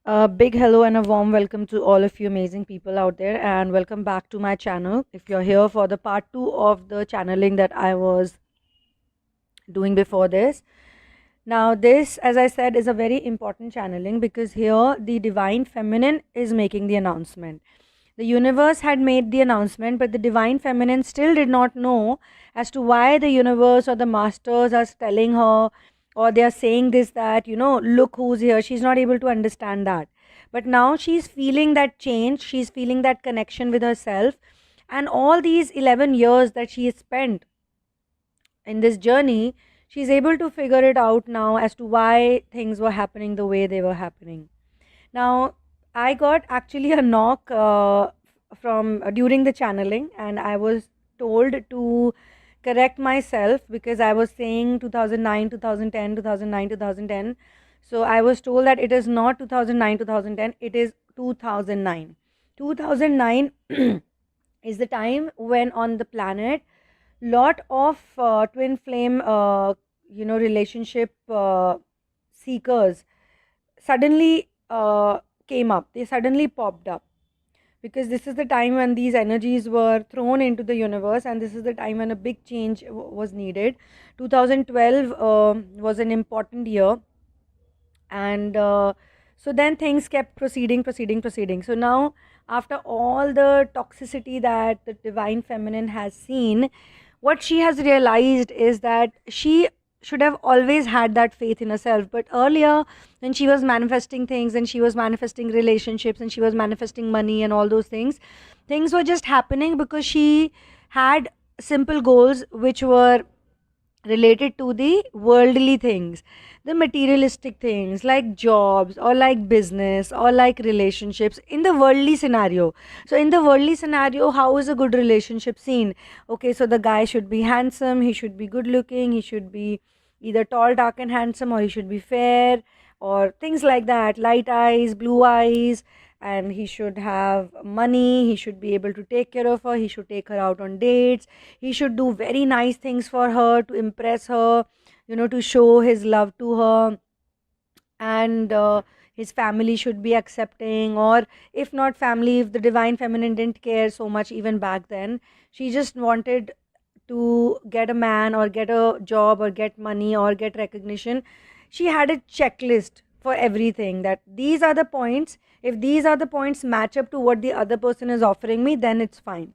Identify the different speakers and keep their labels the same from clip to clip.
Speaker 1: A big hello and a warm welcome to all of you amazing people out there, and welcome back to my channel. If you're here for the part 2 of the channeling that I was doing before this. Now, this, as I said, is a very important channeling because here the divine feminine is making the announcement. The universe had made the announcement, but the divine feminine still did not know as to why the universe or the masters are telling her, or they are saying this, that, look who's here. She's not able to understand that. But now she's feeling that change, she's feeling that connection with herself, and all these 11 years that she has spent in this journey, she's able to figure it out now as to why things were happening the way they were happening. Now, I got actually a knock from during the channeling, and I was told to correct myself because I was saying 2009, 2010, 2009, 2010. So I was told that it is not 2009, 2010, it is 2009. 2009 is the time when on the planet lot of twin flame relationship seekers suddenly came up. They suddenly popped up because this is the time when these energies were thrown into the universe, and this is the time when a big change was needed. 2012 was an important year, and so then things kept proceeding. So now, after all the toxicity that the divine feminine has seen, what she has realized is that she should have always had that faith in herself. But earlier, when she was manifesting things and she was manifesting relationships and she was manifesting money and all those things were just happening because she had simple goals which were related to the worldly things, the materialistic things like jobs or like business or like relationships in the worldly scenario. So in the worldly scenario, how is a good relationship seen? Okay, so the guy should be handsome, he should be good looking, he should be either tall, dark and handsome, or he should be fair, or things like that, light eyes, blue eyes, and he should have money, he should be able to take care of her, he should take her out on dates, he should do very nice things for her to impress her, to show his love to her. And his family should be accepting, or if not family, if the divine feminine didn't care so much even back then, she just wanted to get a man or get a job or get money or get recognition. She had a checklist for everything, that these are the points. If these are the points match up to what the other person is offering me, then it's fine.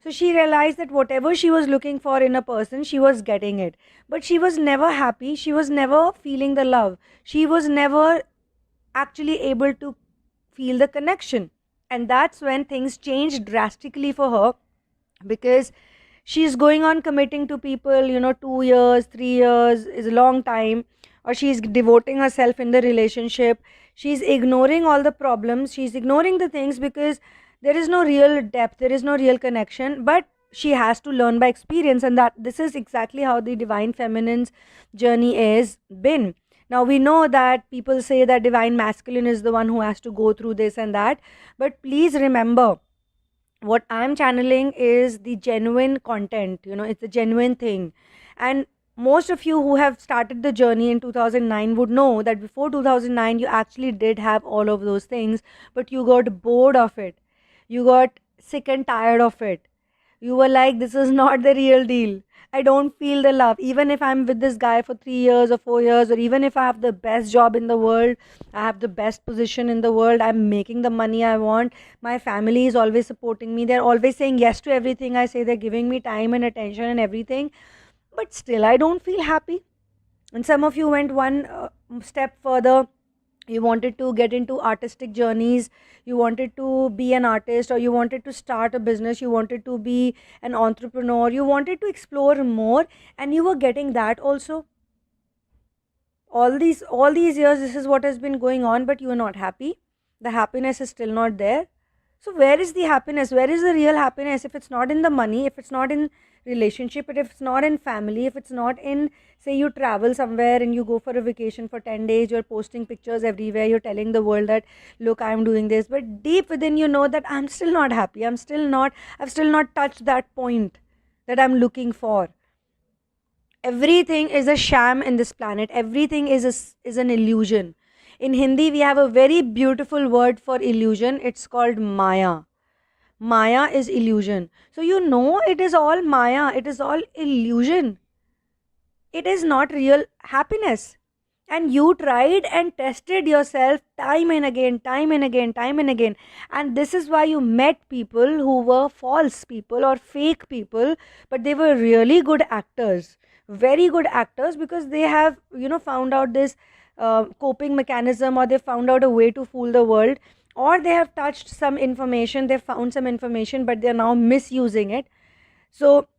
Speaker 1: So she realized that whatever she was looking for in a person, she was getting it. But she was never happy. She was never feeling the love. She was never actually able to feel the connection. And that's when things changed drastically for her, because she's going on committing to people, 2 years, 3 years is a long time, or she's devoting herself in the relationship. She's ignoring all the problems, she's ignoring the things because there is no real depth, there is no real connection. But she has to learn by experience, and that this is exactly how the divine feminine's journey is been. Now we know that people say that divine masculine is the one who has to go through this and that, but please remember, what I'm channeling is the genuine content, it's a genuine thing. And most of you who have started the journey in 2009 would know that before 2009 you actually did have all of those things, but you got bored of it, you got sick and tired of it. You were like, this is not the real deal. I don't feel the love. Even if I'm with this guy for 3 years or 4 years, or even if I have the best job in the world, I have the best position in the world, I'm making the money I want, my family is always supporting me, they're always saying yes to everything I say, they're giving me time and attention and everything, but still I don't feel happy. And some of you went one step further. You wanted to get into artistic journeys, you wanted to be an artist, or you wanted to start a business, you wanted to be an entrepreneur, you wanted to explore more, and you were getting that also. All these years this is what has been going on, but you are not happy. The happiness is still not there. So where is the happiness? Where is the real happiness? If it's not in the money, if it's not in relationship, if it's not in family, if it's not in, say, you travel somewhere and you go for a vacation for 10 days, you're posting pictures everywhere, you're telling the world that, look, I'm doing this, but deep within you know that I'm still not happy, I've still not touched that point that I'm looking for. Everything is a sham in this planet, everything is an illusion. In Hindi, we have a very beautiful word for illusion. It's called Maya. Maya is illusion. So, it is all Maya, it is all illusion. It is not real happiness. And you tried and tested yourself time and again, time and again, time and again. And this is why you met people who were false people or fake people, but they were really good actors, very good actors, because they have, found out this coping mechanism, or they found out a way to fool the world, or they have touched some information, they found some information, but they are now misusing it. So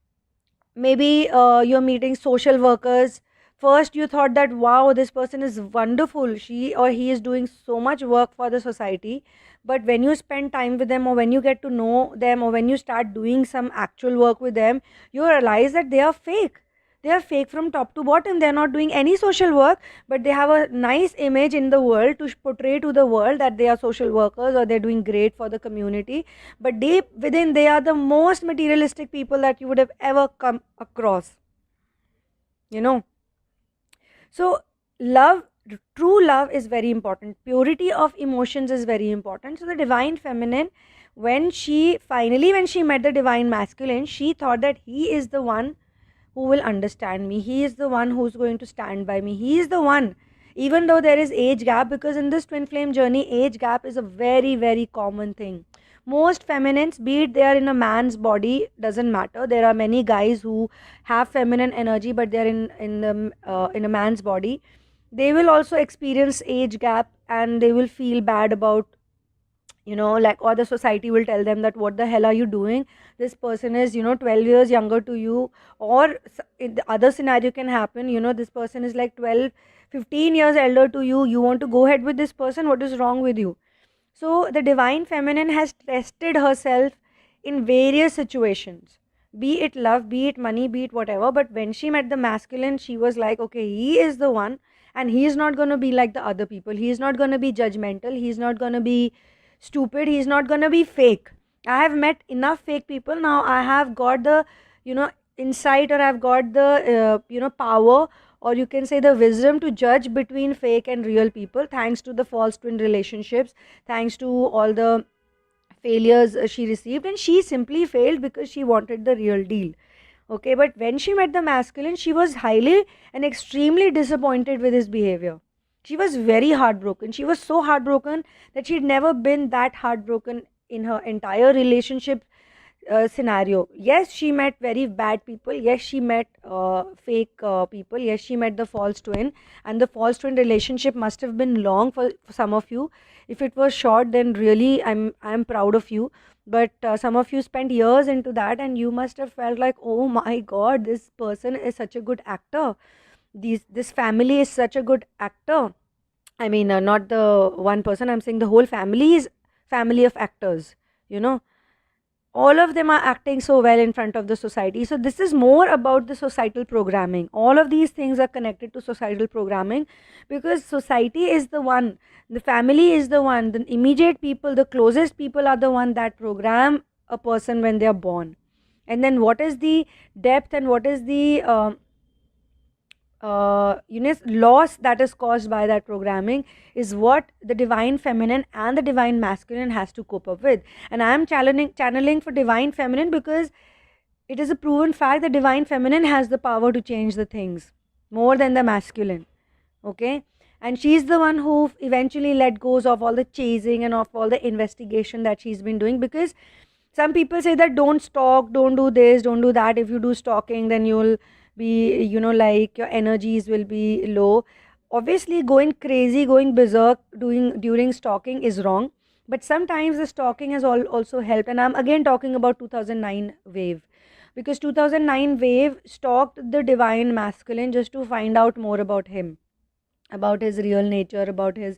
Speaker 1: maybe you're meeting social workers. First you thought that, wow, this person is wonderful, she or he is doing so much work for the society. But when you spend time with them, or when you get to know them, or when you start doing some actual work with them, you realize that they are fake. They are fake from top to bottom. They are not doing any social work, but they have a nice image in the world to portray to the world that they are social workers, or they're doing great for the community. But deep within, they are the most materialistic people that you would have ever come across. You know, so love, true love is very important. Purity of emotions is very important. So the divine feminine, when she met the divine masculine, she thought that he is the one who will understand me. He is the one who's going to stand by me. He is the one. Even though there is age gap, because in this twin flame journey, age gap is a very, very common thing. Most feminines, be it they are in a man's body, doesn't matter. There are many guys who have feminine energy, but they're in a man's body. They will also experience age gap, and they will feel bad about, like, or the society will tell them that, what the hell are you doing? This person is, 12 years younger to you. Or the other scenario can happen, this person is like 12, 15 years elder to you. You want to go ahead with this person? What is wrong with you? So the divine feminine has tested herself in various situations, be it love, be it money, be it whatever. But when she met the masculine, she was like, okay, he is the one, and he is not going to be like the other people. He is not going to be judgmental. He is not going to be stupid. He is not going to be fake. I have met enough fake people. Now I have got the, insight, or I've got the, power, or you can say the wisdom, to judge between fake and real people, thanks to the false twin relationships, thanks to all the failures she received. And she simply failed because she wanted the real deal. Okay, but when she met the masculine, she was highly and extremely disappointed with his behavior. She was very heartbroken. She was so heartbroken that she'd never been that heartbroken in her entire relationship scenario. Yes, she met very bad people. Yes, she met fake people. Yes, she met the false twin. And the false twin relationship must have been long for some of you. If it was short, then really I'm proud of you. But some of you spent years into that, and you must have felt like, oh my god, this person is such a good actor. This family is such a good actor. I mean, not the one person, I'm saying the whole family is family of actors, you know. All of them are acting so well in front of the society. So this is more about the societal programming. All of these things are connected to societal programming, because society is the one, the family is the one, the immediate people, the closest people are the one that program a person when they are born. And then what is the depth, and what is the loss that is caused by that programming, is what the divine feminine and the divine masculine has to cope up with. And I am channeling for divine feminine, because it is a proven fact that divine feminine has the power to change the things more than the masculine. Okay, and she's the one who eventually let goes of all the chasing and of all the investigation that she's been doing. Because some people say that, don't stalk, don't do this, don't do that. If you do stalking, then you'll be, like, your energies will be low. Obviously, going crazy, going berserk during stalking is wrong. But sometimes the stalking has also helped. And I'm again talking about 2009 wave, because 2009 wave stalked the divine masculine just to find out more about him, about his real nature, about his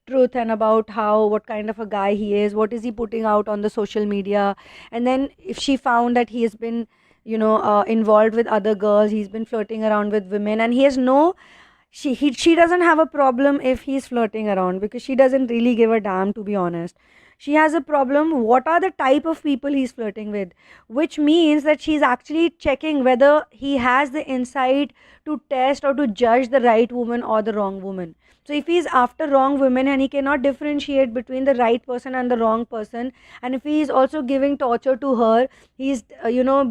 Speaker 1: truth, and about what kind of a guy he is, what is he putting out on the social media. And then if she found that he has been, involved with other girls, he's been flirting around with women, and he has no, she doesn't have a problem if he's flirting around, because she doesn't really give a damn, to be honest. She has a problem. What are the type of people he's flirting with? Which means that she's actually checking whether he has the insight to test or to judge the right woman or the wrong woman. So if he's after wrong women and he cannot differentiate between the right person and the wrong person, and if he is also giving torture to her, he's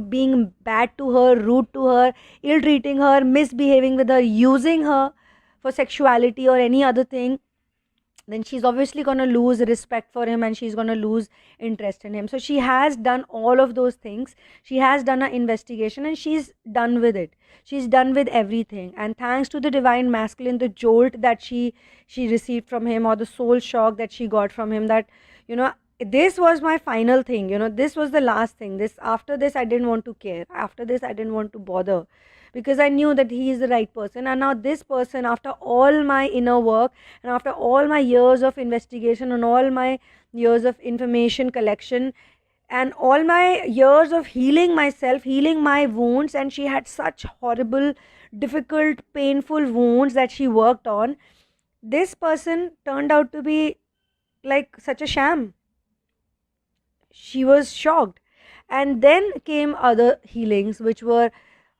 Speaker 1: being bad to her, rude to her, ill treating her, misbehaving with her, using her for sexuality or any other thing, then she's obviously going to lose respect for him and she's going to lose interest in him. So she has done all of those things. She has done an investigation and she's done with it. She's done with everything, and thanks to the divine masculine, the jolt that she received from him, or the soul shock that she got from him, that you know this was my final thing, this was the last thing. This, after this I didn't want to care, after this I didn't want to bother, because I knew that he is the right person. And now this person, after all my inner work and after all my years of investigation and all my years of information collection and all my years of healing myself, healing my wounds, and she had such horrible, difficult, painful wounds that she worked on, this person turned out to be like such a sham. She was shocked. And then came other healings which were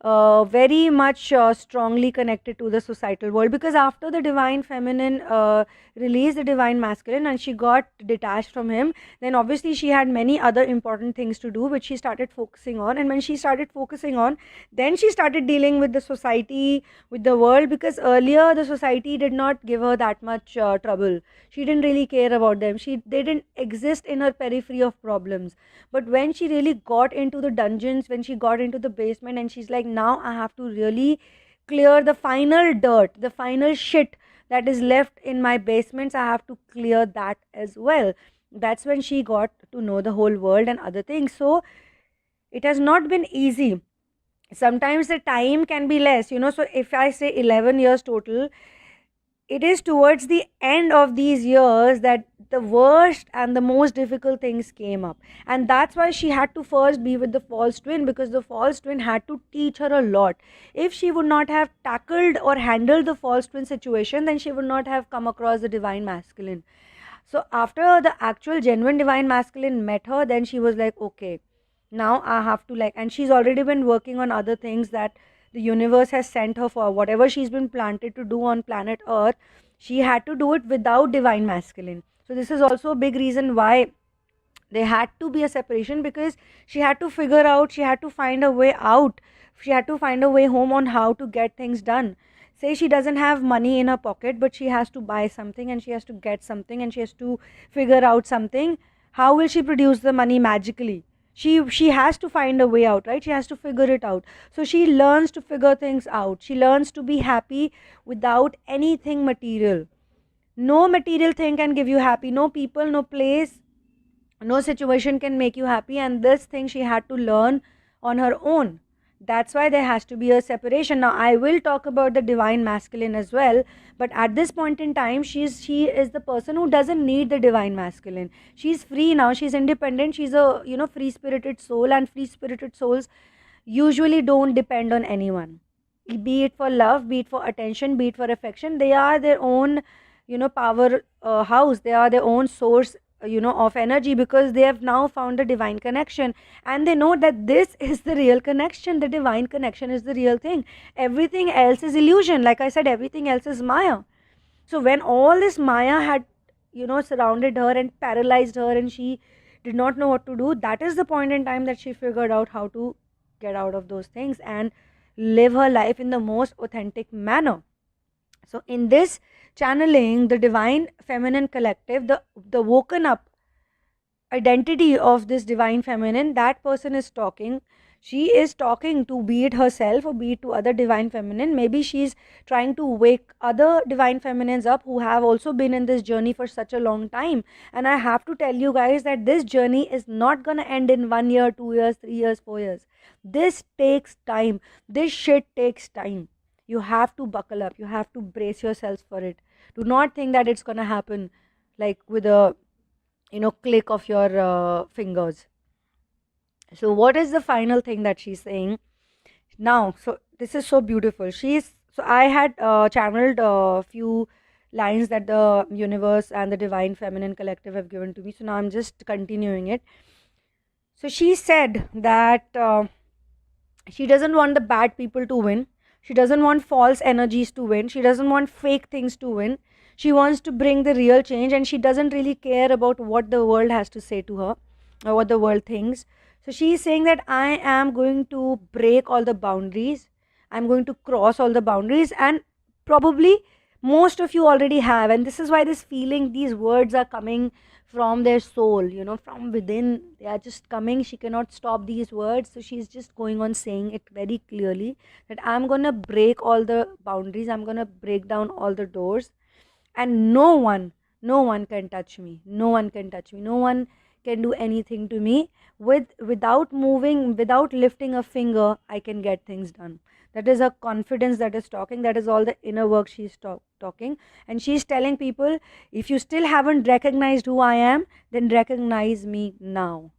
Speaker 1: very much strongly connected to the societal world, because after the divine feminine released the divine masculine and she got detached from him, then obviously she had many other important things to do which she started focusing on. And when she started focusing on, then she started dealing with the society, with the world, because earlier the society did not give her that much trouble. She didn't really care about them. They didn't exist in her periphery of problems. But when she really got into the dungeons, when she got into the basement, and she's like, now I have to really clear the final dirt, the final shit that is left in my basements, I have to clear that as well. That's when she got to know the whole world and other things. So it has not been easy. Sometimes the time can be less, so if I say 11 years total, it is towards the end of these years that the worst and the most difficult things came up. And that's why she had to first be with the false twin, because the false twin had to teach her a lot. If she would not have tackled or handled the false twin situation, then she would not have come across the divine masculine. So after the actual genuine divine masculine met her, then she was like, okay, now I have to and she's already been working on other things that the universe has sent her for. Whatever she's been planted to do on planet Earth, she had to do it without divine masculine. So this is also a big reason why there had to be a separation, because she had to figure out, she had to find a way out, she had to find a way home on how to get things done. Say she doesn't have money in her pocket, but she has to buy something and she has to get something and she has to figure out something. How will she produce the money magically? She has to find a way out, right? She has to figure it out. So she learns to figure things out. She learns to be happy without anything material. No material thing can give you happy. No people, no place, no situation can make you happy. And this thing she had to learn on her own. That's why there has to be a separation. Now I will talk about the divine masculine as well, but at this point in time, she is the person who doesn't need the divine masculine. She's free now, she's independent, she's a free spirited soul, and free spirited souls usually don't depend on anyone, be it for love, be it for attention, be it for affection. They are their own power house. They are their own source of energy, because they have now found the divine connection, and they know that this is the real connection. The divine connection is the real thing. Everything else is illusion. Like I said, everything else is Maya. So when all this Maya had surrounded her and paralyzed her and she did not know what to do, that is the point in time that she figured out how to get out of those things and live her life in the most authentic manner. So in this channeling, the divine feminine collective, the woken up identity of this divine feminine, that person is talking. She is talking to, be it herself or be it to other divine feminine. Maybe she's trying to wake other divine feminines up who have also been in this journey for such a long time. And I have to tell you guys that this journey is not gonna end in 1 year, 2 years, 3 years, 4 years. This takes time. This shit takes time. You have to buckle up. You have to brace yourselves for it. Do not think that it's gonna happen like with a click of your fingers. So what is the final thing that she's saying now? So this is so beautiful. I had channeled a few lines that the universe and the divine feminine collective have given to me. So now I'm just continuing it. So she said that she doesn't want the bad people to win. She doesn't want false energies to win. She doesn't want fake things to win. She wants to bring the real change, and she doesn't really care about what the world has to say to her or what the world thinks. So she is saying that I am going to break all the boundaries. I'm going to cross all the boundaries, and probably most of you already have. And this is why this feeling, these words are coming from their soul, from within. They are just coming. She cannot stop these words, so she's just going on saying it very clearly that I'm gonna break all the boundaries, I'm gonna break down all the doors, and no one can touch me, no one can do anything to me. Without moving, without lifting a finger, I can get things done. That is her confidence that is talking. That is all the inner work she's talking. And she's telling people, if you still haven't recognized who I am, then recognize me now.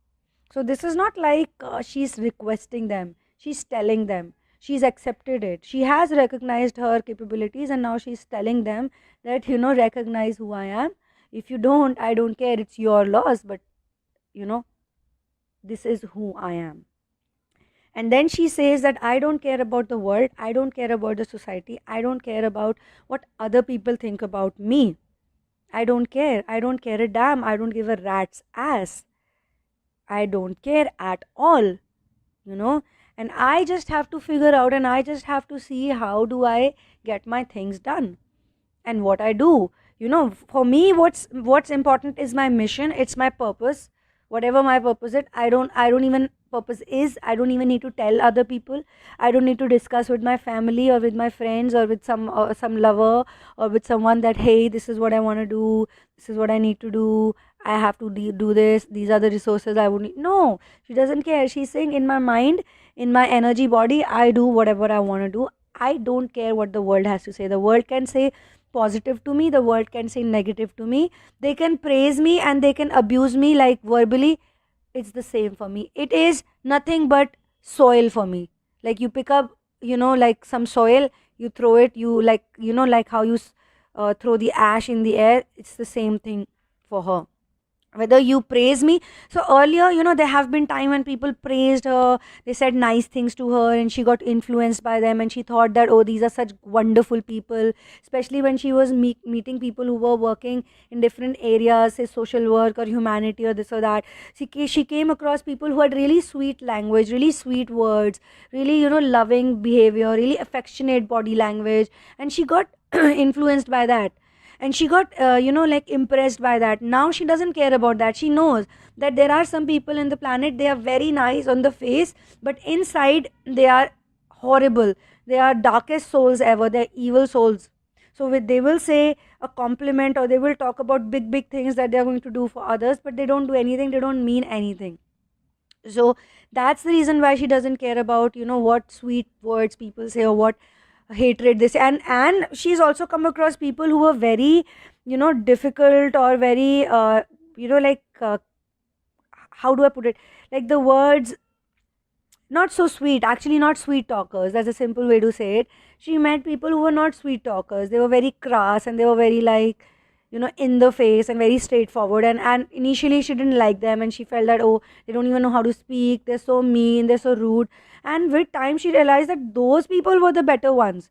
Speaker 1: So this is not like she's requesting them, she's telling them. She's accepted it. She has recognized her capabilities, and now she's telling them that, recognize who I am. If you don't, I don't care. It's your loss, but you know, this is who I am. And then she says that I don't care about the world, I don't care about the society, I don't care about what other people think about me. I don't care. I don't care a damn. I don't give a rat's ass. I don't care at all, you know. And I just have to figure out, and I just have to see how do I get my things done. And what I do, for me, what's important is my mission, it's my purpose. Whatever my purpose is, I don't even need to tell other people. I don't need to discuss with my family or with my friends or with some lover or with someone that, hey, this is what I want to do, this is what I need to do, I have to do this, these are the resources I would need. No, she doesn't care. She's saying, in my mind, in my energy body, I do whatever I want to do. I don't care what the world has to say. The world can say positive to me, the world can say negative to me, they can praise me and they can abuse me, like verbally. It's the same for me. It is nothing but soil for me. Like, you pick up, like some soil, you throw it, you, like how you throw the ash in the air. It's the same thing for her, whether you praise me. So earlier, there have been time when people praised her, they said nice things to her, and she got influenced by them, and she thought that, oh, these are such wonderful people. Especially when she was meeting people who were working in different areas, say social work or humanity or this or that. She came across people who had really sweet language, really sweet words, really, loving behavior, really affectionate body language, and she got influenced by that, and she got like impressed by that. Now she doesn't care about that. She knows that there are some people in the planet, they are very nice on the face, but inside they are horrible. They are darkest souls ever, they're evil souls. So they will say a compliment, or they will talk about big things that they are going to do for others, but they don't do anything, they don't mean anything. So that's the reason why she doesn't care about, what sweet words people say or what hatred this. And she's also come across people who are very, difficult, or very like how do I put it, like the words, not so sweet, actually not sweet talkers, that's a simple way to say it. She met people who were not sweet talkers, they were very crass, and they were very, like, in the face and very straightforward. And initially she didn't like them, and she felt that, oh, they don't even know how to speak, they're so mean, they're so rude. And with time she realized that those people were the better ones,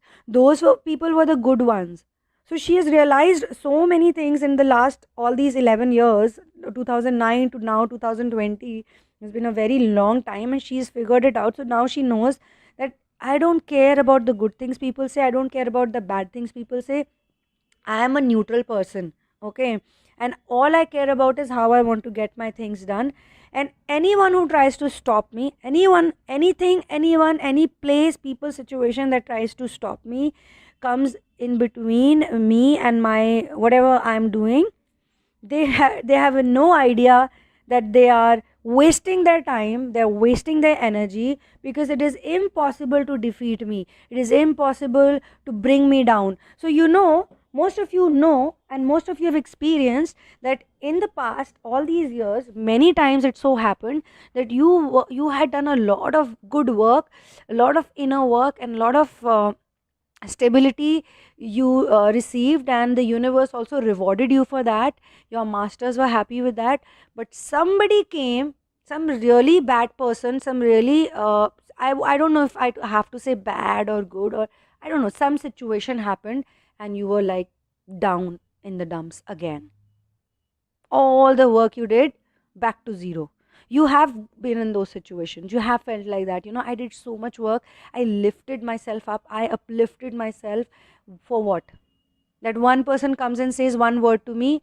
Speaker 1: people were the good ones. So she has realized so many things in the last, all these 11 years, 2009 to now 2020. It's been a very long time, and she's figured it out. So now she knows that I don't care about the good things people say, I don't care about the bad things people say. I am a neutral person, okay? And all I care about is how I want to get my things done. And anyone who tries to stop me, anyone, anything, anyone, any place, people, situation that tries to stop me, comes in between me and my whatever I'm doing, they have no idea that they are wasting their time, they're wasting their energy, because it is impossible to defeat me, it is impossible to bring me down. So most of you know, and most of you have experienced that in the past, all these years, many times it so happened that you had done a lot of good work, a lot of inner work, and a lot of stability you received, and the universe also rewarded you for that. Your masters were happy with that. But somebody came, some really bad person, some really I don't know if I have to say bad or good, or I don't know, some situation happened, and you were like down in the dumps again. All the work you did, back to zero. You have been in those situations, you have felt like that, I did so much work, I lifted myself up, I uplifted myself, for what? That one person comes and says one word to me,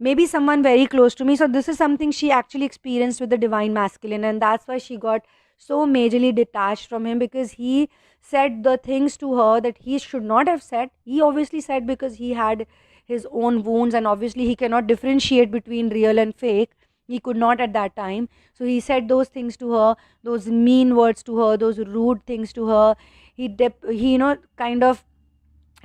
Speaker 1: maybe someone very close to me. So this is something she actually experienced with the divine masculine, and that's why she got so majorly detached from him, because he said the things to her that he should not have said. He obviously said because he had his own wounds, and obviously he cannot differentiate between real and fake. He could not at that time, so he said those things to her, those mean words to her, those rude things to her. He kind of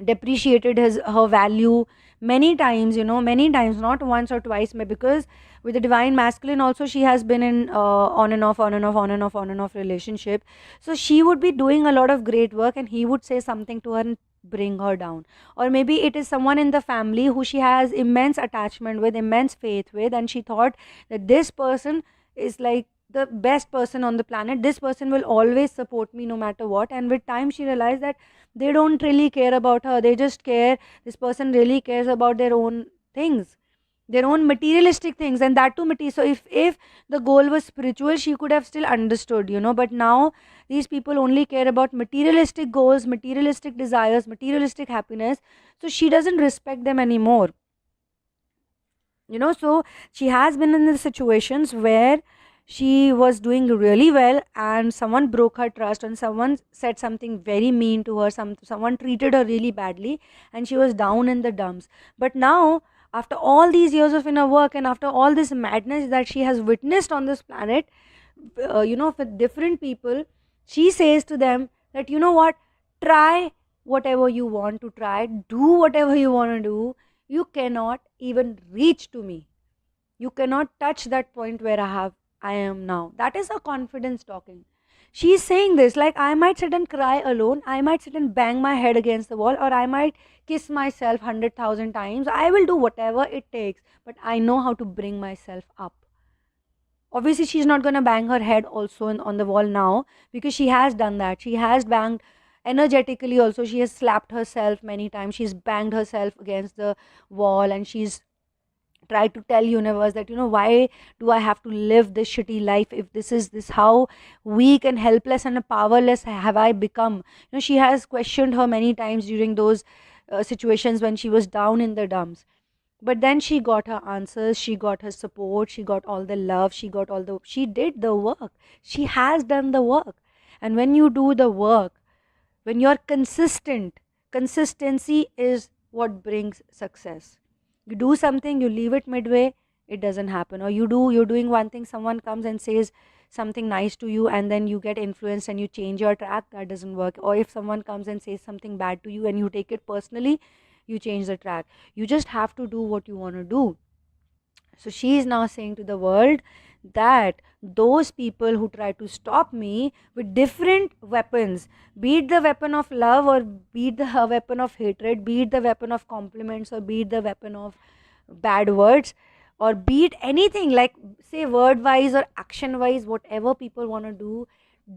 Speaker 1: depreciated his her value many times, many times, not once or twice, because with the divine masculine also she has been in on and off, on and off, on and off, on and off relationship. So she would be doing a lot of great work, and he would say something to her and bring her down. Or maybe it is someone in the family who she has immense attachment with, immense faith with, and she thought that this person is like the best person on the planet, this person will always support me no matter what. And with time she realized that they don't really care about her, they just care, this person really cares about their own things, their own materialistic things, and that too material. So if the goal was spiritual, she could have still understood, but now these people only care about materialistic goals, materialistic desires, materialistic happiness. So she doesn't respect them anymore. So she has been in the situations where she was doing really well, and someone broke her trust, and someone said something very mean to her, someone treated her really badly, and she was down in the dumps. But now, after all these years of inner work, and after all this madness that she has witnessed on this planet, with different people, she says to them that, you know what, try whatever you want to try, do whatever you want to do, you cannot even reach to me, you cannot touch that point where I am now. That is a confidence talking. She's saying this like, I might sit and cry alone, I might sit and bang my head against the wall, or I might kiss myself 100,000 times, I will do whatever it takes, but I know how to bring myself up. Obviously she's not going to bang her head also on the wall now, because she has done that. She has banged energetically also, she has slapped herself many times, she's banged herself against the wall, and she's tried to tell universe that, why do I have to live this shitty life, if this is this, how weak and helpless and powerless have I become. She has questioned her many times during those situations when she was down in the dumps. But then she got her answers, she got her support, she got all the love, she did the work, she has done the work. And when you do the work, when you're consistent, consistency is what brings success. You do something, you leave it midway, it doesn't happen. Or you're doing one thing, someone comes and says something nice to you, and then you get influenced and you change your track, that doesn't work. Or if someone comes and says something bad to you and you take it personally, you change the track. You just have to do what you want to do. So she is now saying to the world that those people who try to stop me with different weapons, be it the weapon of love, or be it the weapon of hatred, be it the weapon of compliments, or be it the weapon of bad words, or be it anything, like say word wise or action wise, whatever people want to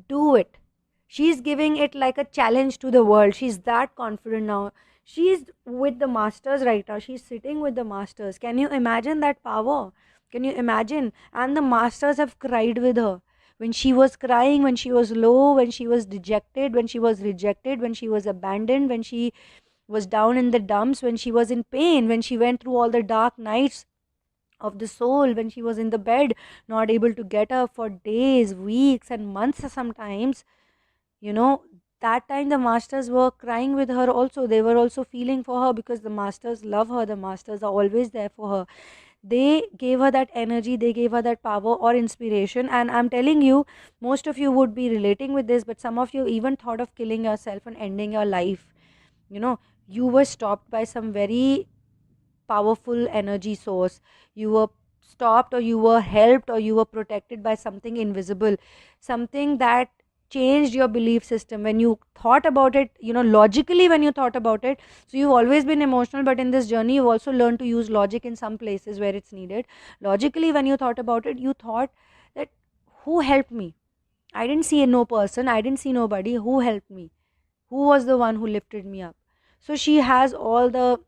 Speaker 1: do it. She's giving it like a challenge to the world. She's that confident now. She's with the masters right now, she's sitting with the masters. Can you imagine that power? Can you imagine? And the masters have cried with her when she was crying, when she was low, when she was dejected, when she was rejected, when she was abandoned, when she was down in the dumps, when she was in pain, when she went through all the dark nights of the soul, when she was in the bed not able to get up for days, weeks, and months sometimes. you know that time the masters were crying with her also, they were also feeling for her, because the masters love her, the masters are always there for her. They gave her that energy, they gave her that power or inspiration. And I'm telling you, most of you would be relating with this, but some of you even thought of killing yourself and ending your life. you know you were stopped by some very powerful energy source, you were stopped, or you were helped, or you were protected by something invisible, something that changed your belief system, when you thought about it, logically, when you thought about it. So you've always been emotional, but in this journey you've also learned to use logic in some places where it's needed. Logically, when you thought about it, you thought that, who helped me? I didn't see no person, I didn't see nobody. Who helped me? Who was the one who lifted me up? So she has all the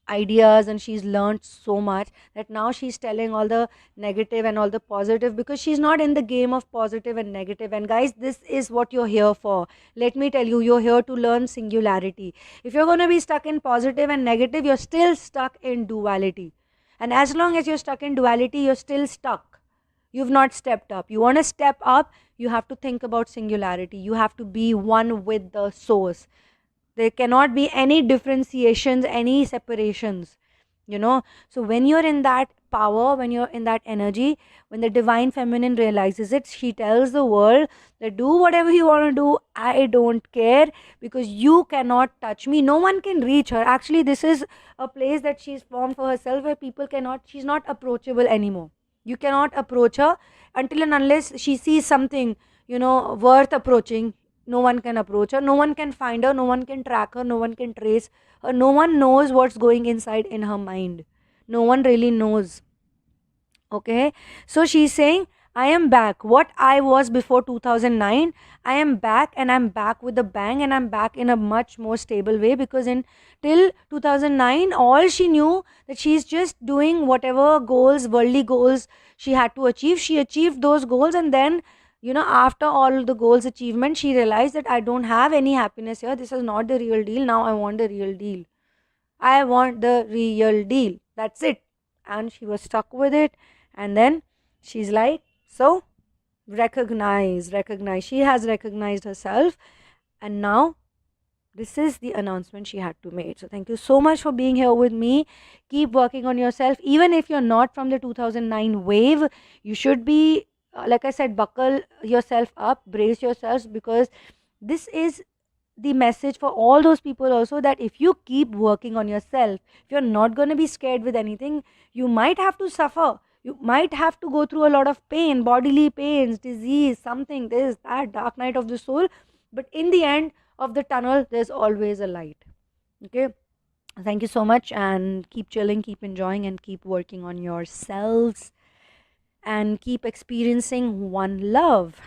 Speaker 1: ideas, and she's learned so much that now she's telling all the negative and all the positive, because she's not in the game of positive and negative. And guys, this is what you're here for. Let me tell you, you're here to learn singularity. If you're going to be stuck in positive and negative, you're still stuck in duality. And as long as you're stuck in duality, you're still stuck. You've not stepped up. You want to step up, you have to think about singularity. You have to be one with the source. There cannot be any differentiations, any separations, so when you're in that power, when you're in that energy, when the divine feminine realizes it, she tells the world that, do whatever you want to do, I don't care, because you cannot touch me. No one can reach her. Actually, this is a place that she's formed for herself, where people cannot, she's not approachable anymore. You cannot approach her until and unless she sees something, worth approaching. No one can approach her, no one can find her, no one can track her, no one can trace her, no one knows what's going inside in her mind. No one really knows. Okay, so she's saying, I am back. What I was before 2009, I am back, and I'm back with a bang, and I'm back in a much more stable way, because in till 2009, all she knew that she's just doing whatever goals, worldly goals she had to achieve. She achieved those goals, and then, after all the goals achievement, she realized that I don't have any happiness here. This is not the real deal. Now I want the real deal. I want the real deal. That's it. And she was stuck with it. And then she's like, so recognize. She has recognized herself. And now this is the announcement she had to make. So thank you so much for being here with me. Keep working on yourself. Even if you're not from the 2009 wave, you should be, like I said, buckle yourself up, brace yourselves, because this is the message for all those people also, that if you keep working on yourself, if you're not going to be scared with anything, you might have to suffer. You might have to go through a lot of pain, bodily pains, disease, something, this, that, dark night of the soul. But in the end of the tunnel, there's always a light. Okay. Thank you so much, and keep chilling, keep enjoying, and keep working on yourselves, and keep experiencing one love.